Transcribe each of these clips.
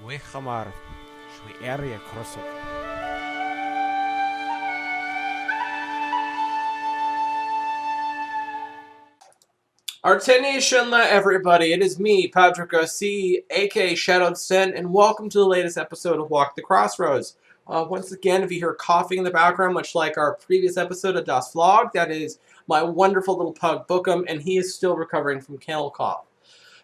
وخمار شوي area Crossroads. Artenation, everybody. It is me, Patrick O.C., aka Shadowed Descent, and welcome to the latest episode of Walk the Crossroads. Once again, if you hear coughing in the background, much like our previous episode of Das Vlog, that is my wonderful little pug Bookham, and he is still recovering from kennel cough.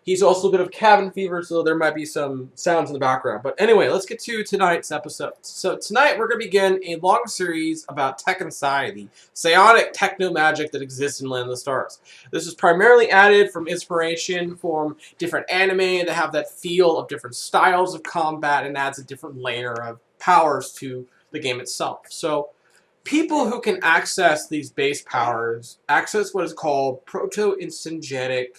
He's also a bit of cabin fever, so there might be some sounds in the background. But anyway, let's get to tonight's episode. So tonight we're going to begin a long series about tech and psi, the psionic techno-magic that exists in Land of the Stars. This is primarily added from inspiration from different anime that have that feel of different styles of combat and adds a different layer of powers to the game itself. So people who can access these base powers access what is called synergetic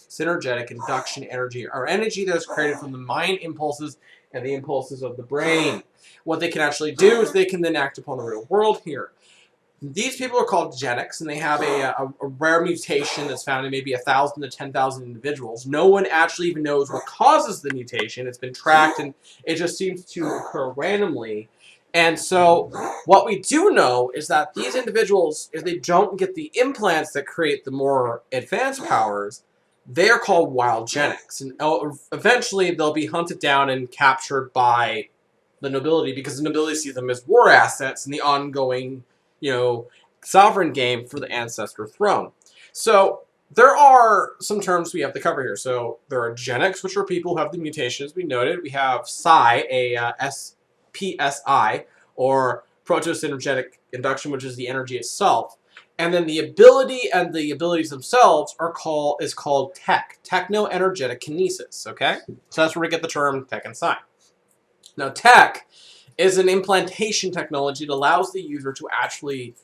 induction energy, or energy that is created from the mind impulses and the impulses of the brain. What they can actually do is they can then act upon the real world here. These people are called Genics, and they have a rare mutation that's found in maybe 1,000 to 10,000 individuals. No one actually even knows what causes the mutation. It's been tracked, and it just seems to occur randomly. And so what we do know is that these individuals, if they don't get the implants that create the more advanced powers, they are called wild Genics. And eventually they'll be hunted down and captured by the nobility, because the nobility see them as war assets in the ongoing, sovereign game for the ancestor throne. So there are some terms we have to cover here. So there are Genics, which are people who have the mutations we noted. We have Psi, PSI, or proto-synergetic induction, which is the energy itself. And then the ability and the abilities themselves is called tech, techno-energetic kinesis, okay? So that's where we get the term tech and psi. Now, tech is an implantation technology that allows the user to actually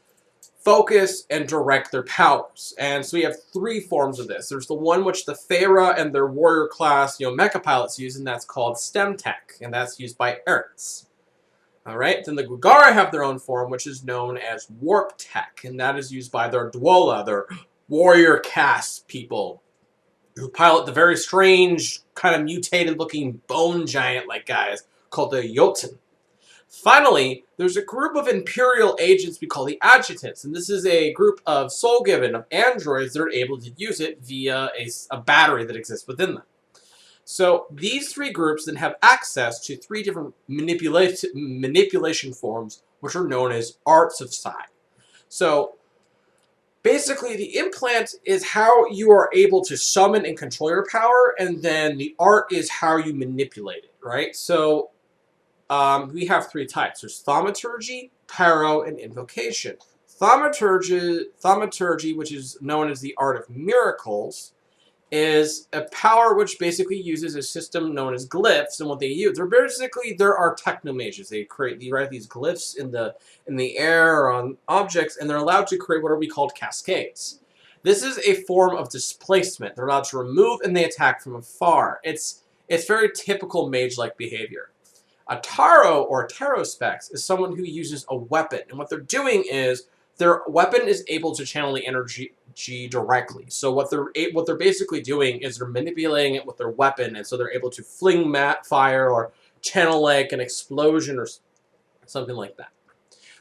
focus and direct their powers. And so we have three forms of this. There's the one which the Pharaoh and their warrior class, mecha pilots use, and that's called STEM tech, and that's used by Errants. Alright, then the Gwagaruh have their own form, which is known as warp tech, and that is used by their Dwola, their warrior caste people, who pilot the very strange, kind of mutated-looking bone giant-like guys called the Jotun. Finally, there's a group of imperial agents we call the Adjutants, and this is a group of soul-given, of androids that are able to use it via a battery that exists within them. So these three groups then have access to three different manipulation forms, which are known as arts of psi. So basically, the implant is how you are able to summon and control your power, and then the art is how you manipulate it, right? So we have three types. There's thaumaturgy, pyro, and invocation. Thaumaturgy, which is known as the art of miracles, is a power which basically uses a system known as glyphs, and what they use, there are techno-mages. They write these glyphs in the air or on objects, and they're allowed to create what are we called cascades. This is a form of displacement. They're allowed to remove, and they attack from afar. It's very typical mage-like behavior. A Taro or Tarospex is someone who uses a weapon, and what they're doing is their weapon is able to channel the energy directly. So what they're basically doing is they're manipulating it with their weapon, and so they're able to fling fire or channel like an explosion or something like that.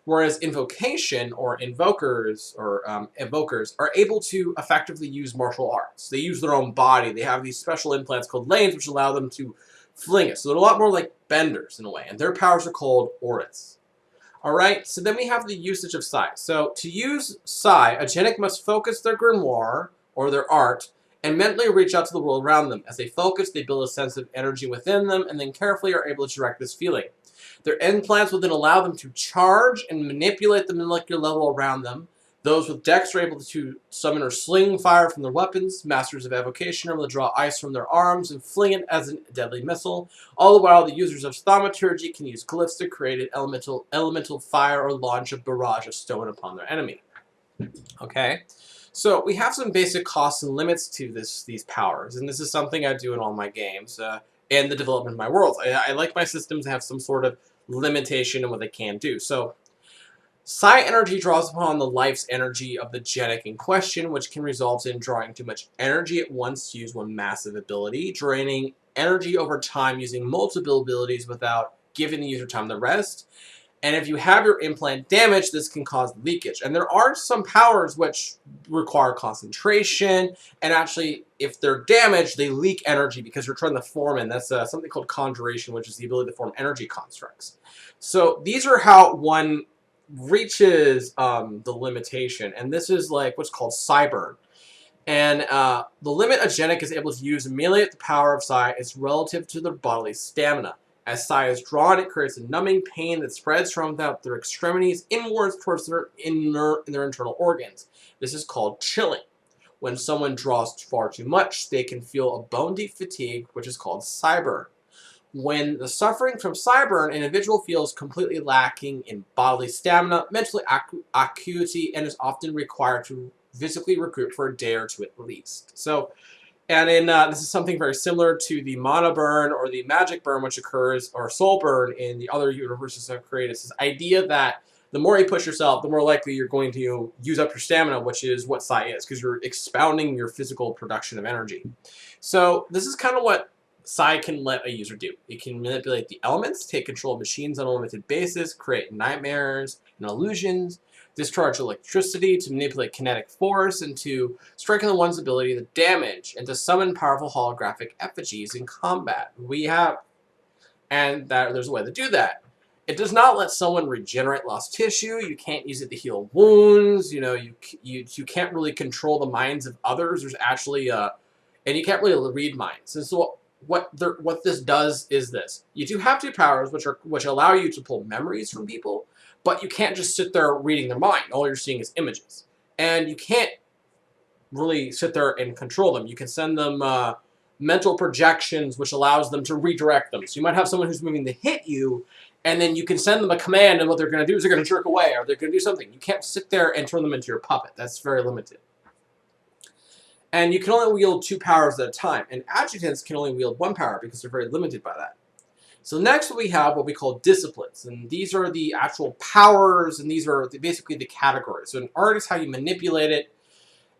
Whereas invocation or invokers are able to effectively use martial arts. They use their own body. They have these special implants called lanes, which allow them to fling it. So they're a lot more like benders in a way, and their powers are called auras. Alright, so then we have the usage of psi. So to use psi, a Genic must focus their grimoire, or their art, and mentally reach out to the world around them. As they focus, they build a sense of energy within them, and then carefully are able to direct this feeling. Their implants will then allow them to charge and manipulate the molecular level around them. Those with Dex are able to summon or sling fire from their weapons. Masters of evocation are able to draw ice from their arms and fling it as a deadly missile. All the while, the users of thaumaturgy can use glyphs to create an elemental fire or launch a barrage of stone upon their enemy. Okay, so we have some basic costs and limits to these powers, and this is something I do in all my games and the development of my worlds. I like my systems to have some sort of limitation in what they can do. So psi energy draws upon the life's energy of the Genic in question, which can result in drawing too much energy at once to use one massive ability, draining energy over time using multiple abilities without giving the user time to rest. And if you have your implant damaged, this can cause leakage. And there are some powers which require concentration, and actually, if they're damaged, they leak energy because you're trying to form, and that's something called conjuration, which is the ability to form energy constructs. So these are how one reaches the limitation, and this is like what's called Psi-burn. And the limit a Genic is able to use to melee the power of Psi is relative to their bodily stamina. As Psi is drawn, it creates a numbing pain that spreads from their extremities inwards towards their internal organs. This is called chilling. When someone draws far too much, they can feel a bone-deep fatigue, which is called Psi-burn. When the suffering from Psi-burn, an individual feels completely lacking in bodily stamina, mental acuity, and is often required to physically recruit for a day or two at least. So, and in this is something very similar to the mana burn or the magic burn, which occurs, or soul burn in the other universes I've created. It's this idea that the more you push yourself, the more likely you're going to use up your stamina, which is what Psi is, because you're expounding your physical production of energy. So this is kind of what Psi can let a user do. It can manipulate the elements, take control of machines on a limited basis, create nightmares and illusions, discharge electricity to manipulate kinetic force, and to strengthen the one's ability to damage, and to summon powerful holographic effigies in combat. There's a way to do that. It does not let someone regenerate lost tissue. You can't use it to heal wounds. You know, you can't really control the minds of others. There's actually and you can't really read minds. And so what this does is this: you do have two powers which allow you to pull memories from people, but you can't just sit there reading their mind. All you're seeing is images, and you can't really sit there and control them. You can send them mental projections, which allows them to redirect them. So you might have someone who's moving to hit you, and then you can send them a command, and what they're going to do is they're going to jerk away, or they're going to do something. You can't sit there and turn them into your puppet. That's very limited. And you can only wield two powers at a time, and adjutants can only wield one power because they're very limited by that. So next we have what we call disciplines, and these are the actual powers, and these are basically the categories. So an art is how you manipulate it,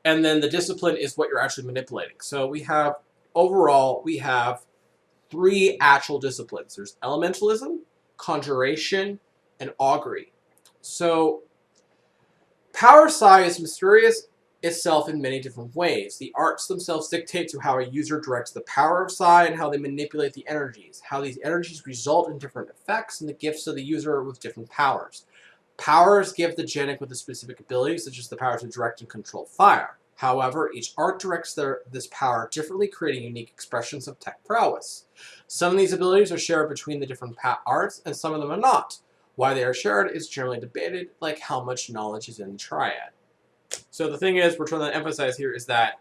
and then the discipline is what you're actually manipulating. So we have, overall, we have three actual disciplines. There's elementalism, conjuration, and augury. So power Psi is mysterious itself in many different ways. The arts themselves dictate to how a user directs the power of Psi and how they manipulate the energies, how these energies result in different effects, and the gifts of the user with different powers. Powers give the Genic with a specific ability, such as the power to direct and control fire. However, each art directs this power differently, creating unique expressions of tech prowess. Some of these abilities are shared between the different arts, and some of them are not. Why they are shared is generally debated, like how much knowledge is in the triad. So the thing is, we're trying to emphasize here is that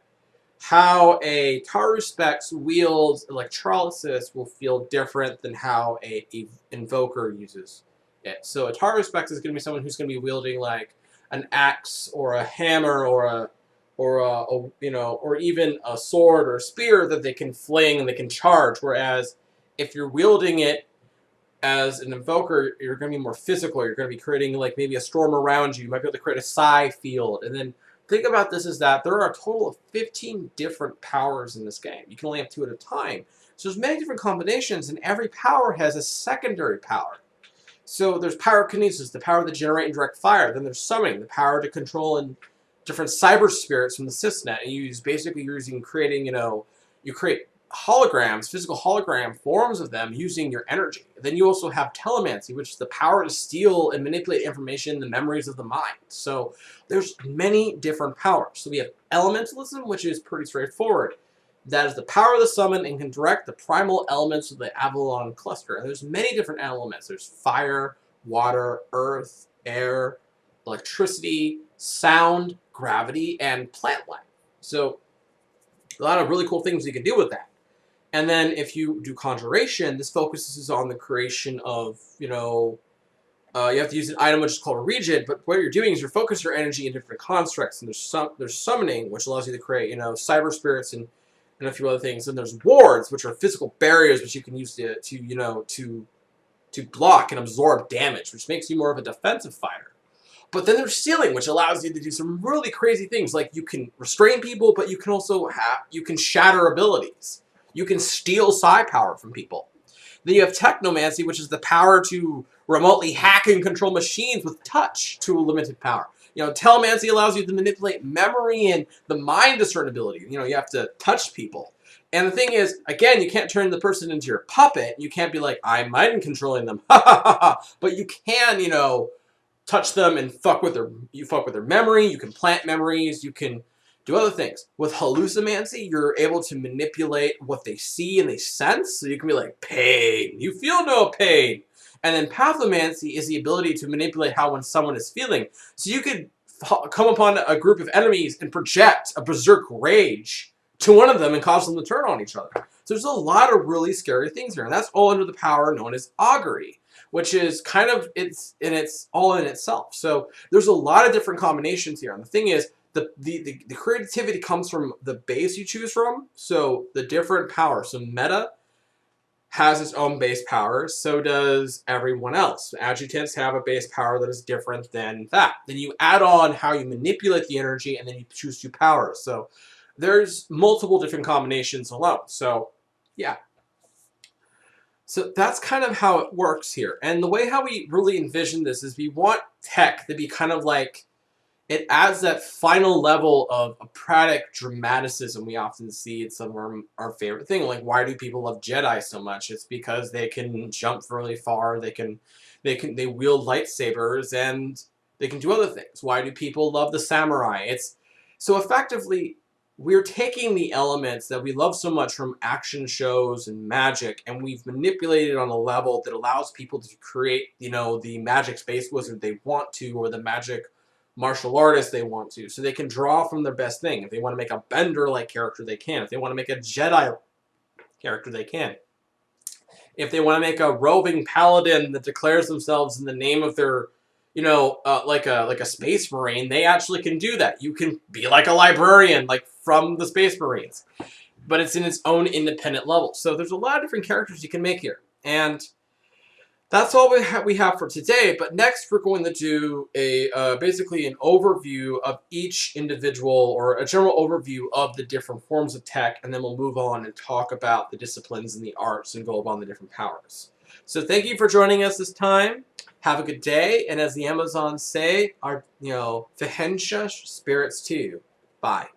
how a Taru Specs wields electrolysis will feel different than how a invoker uses it. So a Taru Specs is going to be someone who's going to be wielding like an axe or a hammer or even a sword or a spear that they can fling and they can charge. Whereas if you're wielding it as an invoker, you're going to be more physical. You're going to be creating like maybe a storm around you. You might be able to create a psi field. And then think about this is that there are a total of 15 different powers in this game. You can only have 2 at a time. So there's many different combinations, and every power has a secondary power. So there's pyrokinesis, the power to generate and direct fire. Then there's summoning, the power to control and different cyber spirits from the sysnet. And you're using creating, you create holograms, physical hologram forms of them using your energy. Then you also have telemancy, which is the power to steal and manipulate information, the memories of the mind. So there's many different powers. So we have elementalism, which is pretty straightforward. That is the power of the summon and can direct the primal elements of the Avalon cluster. And there's many different elements. There's fire, water, earth, air, electricity, sound, gravity, and plant life. So a lot of really cool things you can do with that. And then if you do conjuration, this focuses on the creation of, you have to use an item which is called a regent, but what you're doing is you're focusing your energy in different constructs. And there's summoning, which allows you to create, cyber spirits and a few other things. And there's wards, which are physical barriers which you can use to block and absorb damage, which makes you more of a defensive fighter. But then there's sealing, which allows you to do some really crazy things. Like you can restrain people, but you can also you can shatter abilities. You can steal psi power from people. Then you have technomancy, which is the power to remotely hack and control machines with touch to a limited power. You know, telemancy allows you to manipulate memory and the mind discernibility. You know, you have to touch people. And the thing is, again, you can't turn the person into your puppet. You can't be like, I'm mind controlling them. But you can, you know, touch them and fuck with their memory. You can plant memories. You can do other things. With hallucinomancy, you're able to manipulate what they see and they sense. So you can be like, pain. You feel no pain. And then pathomancy is the ability to manipulate how when someone is feeling. So you could come upon a group of enemies and project a berserk rage to one of them and cause them to turn on each other. So there's a lot of really scary things here. And that's all under the power known as augury, which is kind of, it's all in itself. So there's a lot of different combinations here. And the thing is, the creativity comes from the base you choose from. So the different powers. So meta has its own base power, so does everyone else. Adjutants have a base power that is different than that. Then you add on how you manipulate the energy, and then you choose two powers. So there's multiple different combinations alone. So yeah. So that's kind of how it works here. And the way how we really envision this is we want tech to be kind of like, it adds that final level of operatic dramaticism we often see in some of our favorite thing. Like, why do people love Jedi so much? It's because they can jump really far. They wield lightsabers and they can do other things. Why do people love the samurai? It's so effectively we're taking the elements that we love so much from action shows and magic, and we've manipulated it on a level that allows people to create, you know, the magic space wizard they want to, or the magic martial artist they want to, so they can draw from their best thing. If they want to make a Bender-like character, they can. If they want to make a Jedi character, they can. If they want to make a roving paladin that declares themselves in the name of their, you know, like a space marine, they actually can do that. You can be like a librarian, like from the Space Marines, but it's in its own independent level. So there's a lot of different characters you can make here, and that's all we have for today. But next we're going to do a basically an overview of each individual, or a general overview of the different forms of tech, and then we'll move on and talk about the disciplines and the arts and go upon the different powers. So thank you for joining us this time. Have a good day, and as the Amazons say, our, you know, Vehensha spirits to you. Bye.